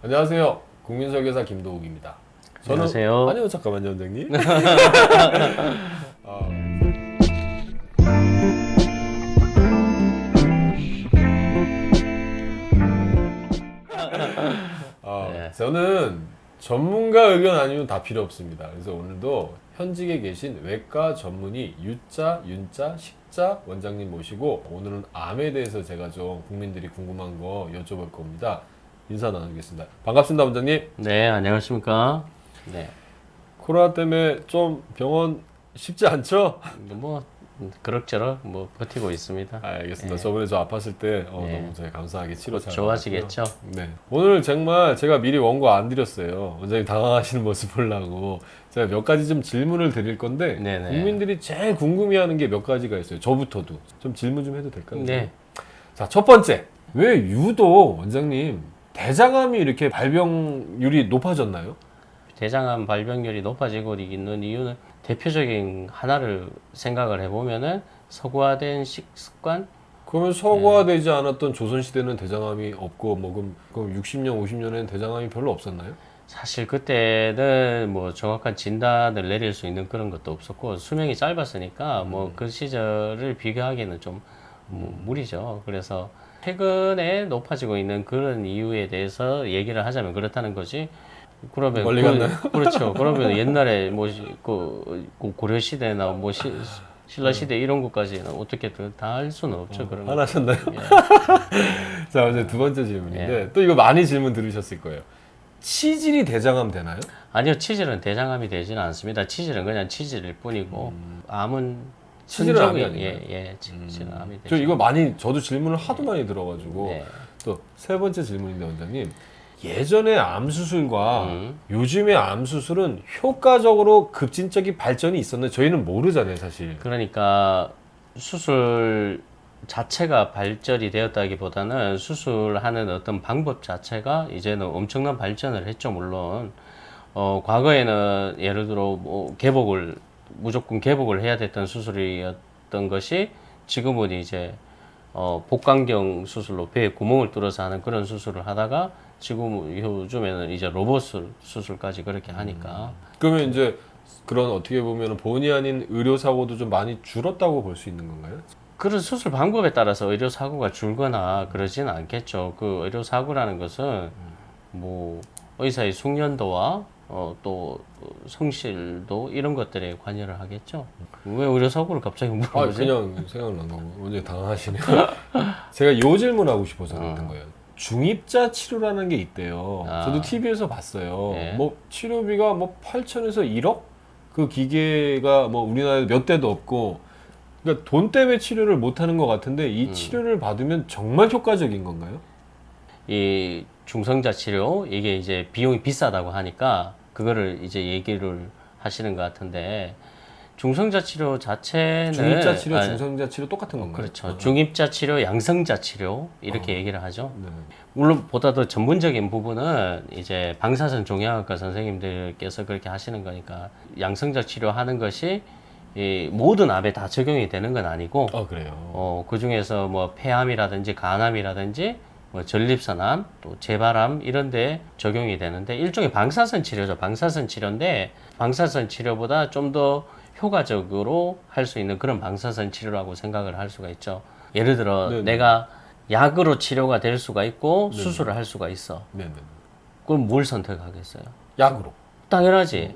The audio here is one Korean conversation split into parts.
안녕하세요. 국민설계사 김도욱입니다. 안녕하세요. 아니요, 잠깐만요, 원장님. 아, 네. 저는 전문가 의견 아니면 다 필요 없습니다. 그래서 오늘도 현직에 계신 외과 전문의 유자, 윤자, 식자 원장님 모시고 오늘은 암에 대해서 제가 좀 국민들이 궁금한 거 여쭤볼 겁니다. 인사 나누겠습니다. 반갑습니다, 원장님. 네, 안녕하십니까. 네. 코로나 때문에 좀 병원 쉽지 않죠? 뭐 그럭저럭 뭐 버티고 있습니다. 알겠습니다. 네. 저번에 저 아팠을 때 네. 너무 저희 감사하게 치료 잘 좋아지겠죠? 받았고요. 네. 오늘 정말 제가 미리 원고 안 드렸어요. 원장님 당황하시는 모습 보려고 제가 몇 가지 좀 질문을 드릴 건데 네네. 국민들이 제일 궁금해하는 게 몇 가지가 있어요. 저부터도 좀 질문 좀 해도 될까요? 네. 자, 첫 번째, 왜 유독 원장님 대장암이 이렇게 발병률이 높아졌나요? 대장암 발병률이 높아지고 있는 이유는 대표적인 하나를 생각을 해보면은 서구화된 식습관. 그러면 서구화되지 않았던 조선시대는 대장암이 없고 그럼 60년, 50년에는 대장암이 별로 없었나요? 사실 그때는 뭐 정확한 진단을 내릴 수 있는 그런 것도 없었고 수명이 짧았으니까 뭐 그 시절을 비교하기에는 좀 무리죠. 그래서 최근에 높아지고 있는 그런 이유에 대해서 얘기를 하자면 그렇다는 거지. 그러면 멀리 갔나요? 그렇죠. 그러면 옛날에 고려 시대나 신라 시대 이런 것까지는 어떻게 다 할 수는 없죠. 그런 거. 화나셨나요? 예. 자, 이제 두 번째 질문인데 예. 또 이거 많이 질문 들으셨을 거예요. 치질이 대장암 되나요? 아니요, 치질은 대장암이 되지는 않습니다. 치질은 그냥 치질일 뿐이고 암은 치질은 암이 선종이- 아닌가요? 예, 치질은 암이 되죠. 저 이거 저도 질문을 하도 많이 들어가지고 네. 또 세 번째 질문인데 원장님, 예전의 암 수술과 음. 요즘의 암 수술은 효과적으로 급진적인 발전이 있었는데 저희는 모르잖아요, 사실. 그러니까 수술 자체가 발전이 되었다기보다는 수술하는 어떤 방법 자체가 이제는 엄청난 발전을 했죠. 물론 과거에는 예를 들어 뭐 무조건 개복을 해야 됐던 수술이었던 것이 지금은 이제 복강경 수술로 배에 구멍을 뚫어서 하는 그런 수술을 하다가 지금 요즘에는 이제 로봇 수술까지 그렇게 하니까 그러면 이제 그런 어떻게 보면 본의 아닌 의료 사고도 좀 많이 줄었다고 볼 수 있는 건가요? 그런 수술 방법에 따라서 의료 사고가 줄거나 그러지는 않겠죠. 그 의료 사고라는 것은 뭐 의사의 숙련도와 또 성실도 이런 것들에 관여를 하겠죠. 왜 의료 사고를 갑자기 물어보지? 그냥 생각난 거고 언제 당황하시네요. 제가 요 질문하고 싶어서 그랬던 거예요. 중입자 치료라는 게 있대요. 아. 저도 TV에서 봤어요. 예. 뭐 치료비가 뭐 8천에서 1억? 그 기계가 뭐 우리나라에 몇 대도 없고, 그러니까 돈 때문에 치료를 못 하는 것 같은데 이 치료를 받으면 정말 효과적인 건가요? 이 중성자 치료 이게 이제 비용이 비싸다고 하니까 그거를 이제 얘기를 하시는 것 같은데 중성자 치료 자체는 중입자 치료, 중성자 치료 똑같은 건가요? 그렇죠. 중입자 치료, 양성자 치료 이렇게 얘기를 하죠. 네. 물론 보다 더 전문적인 부분은 이제 방사선 종양학과 선생님들께서 그렇게 하시는 거니까 양성자 치료하는 것이 이 모든 암에 다 적용이 되는 건 아니고 그래요. 그 중에서 뭐 폐암이라든지 간암이라든지 뭐 전립선암 또 재발암 이런 데 적용이 되는데 일종의 방사선 치료죠. 방사선 치료인데 방사선 치료보다 좀 더 효과적으로 할 수 있는 그런 방사선 치료라고 생각을 할 수가 있죠. 예를 들어 네네. 내가 약으로 치료가 될 수가 있고 수술을 할 수가 있어. 네네. 그럼 뭘 선택하겠어요? 약으로. 당연하지.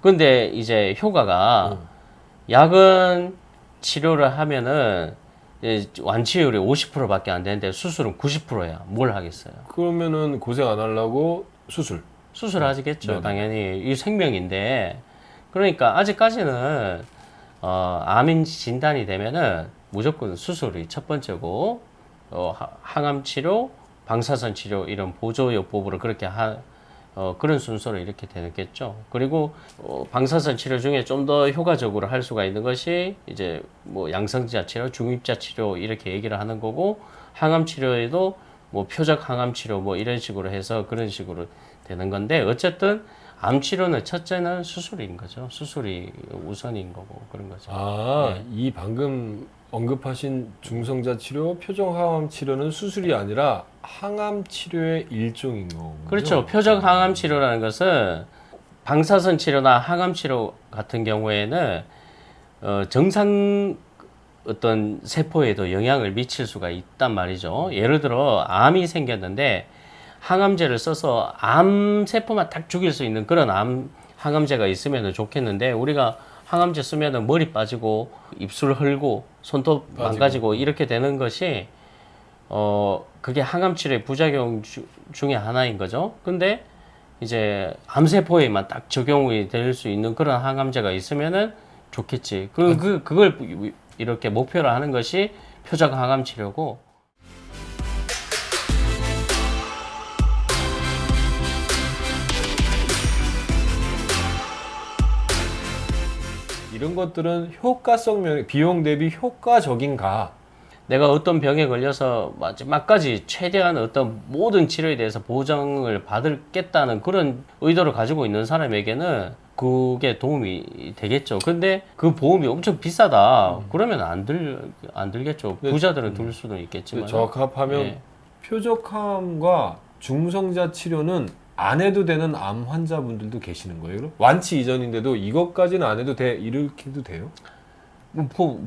근데 이제 효과가 약은 치료를 하면은 이제 완치율이 50%밖에 안 되는데 수술은 90%야. 뭘 하겠어요? 그러면은 고생 안 하려고 수술. 수술하시겠죠. 네네. 당연히 이 생명인데 그러니까 아직까지는 암인 진단이 되면은 무조건 수술이 첫 번째고 항암 치료, 방사선 치료 이런 보조요법으로 그렇게 그런 순서로 이렇게 되겠죠. 그리고 방사선 치료 중에 좀 더 효과적으로 할 수가 있는 것이 이제 뭐 양성자 치료, 중입자 치료 이렇게 얘기를 하는 거고 항암 치료에도 뭐 표적 항암 치료 뭐 이런 식으로 해서 그런 식으로 되는 건데 어쨌든 암 치료는 첫째는 수술인 거죠. 수술이 우선인 거고 그런 거죠. 이 방금 언급하신 중성자 치료, 표적 항암 치료는 수술이 아니라 항암 치료의 일종인 거군요. 그렇죠. 표적 항암 치료라는 것은 방사선 치료나 항암 치료 같은 경우에는 정상 어떤 세포에도 영향을 미칠 수가 있단 말이죠. 예를 들어 암이 생겼는데 항암제를 써서 암 세포만 딱 죽일 수 있는 그런 항암제가 있으면 좋겠는데 우리가 항암제 쓰면은 머리 빠지고 입술 헐고 손톱 망가지고 이렇게 되는 것이 그게 항암 치료의 부작용 중에 하나인 거죠. 근데 이제 암세포에만 딱 적용이 될 수 있는 그런 항암제가 있으면은 좋겠지. 그걸 이렇게 목표로 하는 것이 표적 항암 치료고. 이런 것들은 효과성 비용 대비 효과적인가? 내가 어떤 병에 걸려서 마지막까지 최대한 어떤 모든 치료에 대해서 보장을 받겠다는 그런 의도를 가지고 있는 사람에게는 그게 도움이 되겠죠. 근데 그 보험이 엄청 비싸다. 그러면 안 들겠죠. 부자들은 들 수도 있겠지만. 적합하면 예. 표적암과 중성자 치료는 안 해도 되는 암 환자분들도 계시는 거예요? 그럼? 완치 이전인데도 이것까지는 안 해도 이렇게 해도 돼요?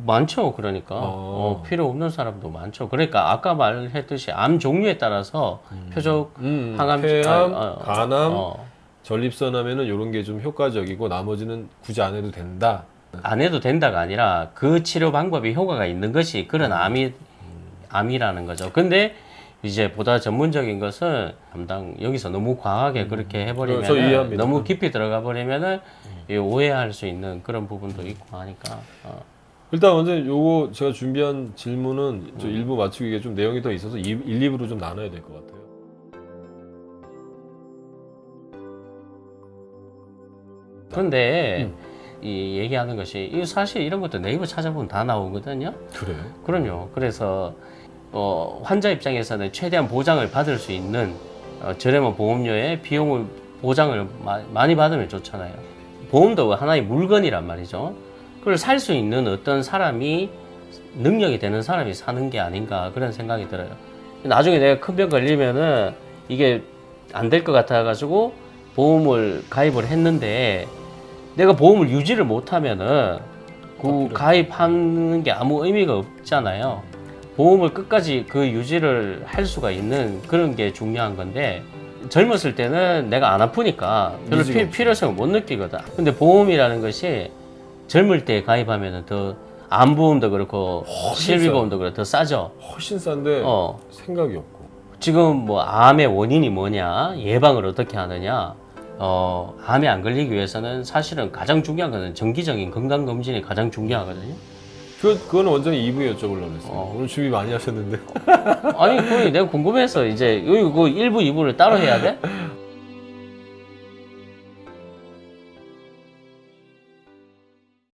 많죠. 그러니까 필요 없는 사람도 많죠. 그러니까 아까 말했듯이 암 종류에 따라서 표적 항암, 폐암, 간암, 전립선암에는 이런 게 좀 효과적이고 나머지는 굳이 안 해도 된다. 안 해도 된다가 아니라 그 치료 방법이 효과가 있는 것이 그런 암이라는 거죠. 근데 이제 보다 전문적인 것은 여기서 너무 과하게 그렇게 해버리면 너무 깊이 들어가 버리면은 오해할 수 있는 그런 부분도 있고 하니까. 일단 먼저 요거 제가 준비한 질문은 저 일부 맞추기 위해 좀 내용이 더 있어서 1, 2부로 좀 나눠야 될 것 같아요. 그런데 이 얘기하는 것이 사실 이런 것도 네이버 찾아보면 다 나오거든요. 그래요? 그럼요. 그래서 환자 입장에서는 최대한 보장을 받을 수 있는 저렴한 보험료에 비용을 보장을 많이 받으면 좋잖아요. 보험도 하나의 물건이란 말이죠. 그걸 살 수 있는 어떤 사람이 능력이 되는 사람이 사는 게 아닌가 그런 생각이 들어요. 나중에 내가 큰 병 걸리면은 이게 안 될 것 같아가지고 보험을 가입을 했는데 내가 보험을 유지를 못하면은 그 가입하는 게 아무 의미가 없잖아요. 보험을 끝까지 그 유지를 할 수가 있는 그런 게 중요한 건데 젊었을 때는 내가 안 아프니까 별로 필요성을 못 느끼거든. 근데 보험이라는 것이 젊을 때 가입하면 더 암보험도 그렇고 실비보험도 그렇고 더 싸죠. 훨씬 싼데 생각이 없고. 지금 뭐 암의 원인이 뭐냐, 예방을 어떻게 하느냐, 암에 안 걸리기 위해서는 사실은 가장 중요한 것은 정기적인 건강검진이 가장 중요하거든요. 그건 원장님 2부에 여쭤보려고 했어요. 오늘 준비 많이 하셨는데. 아니, 그게 내가 궁금해서 이제 여기 그 1부, 2부를 따로 해야 돼?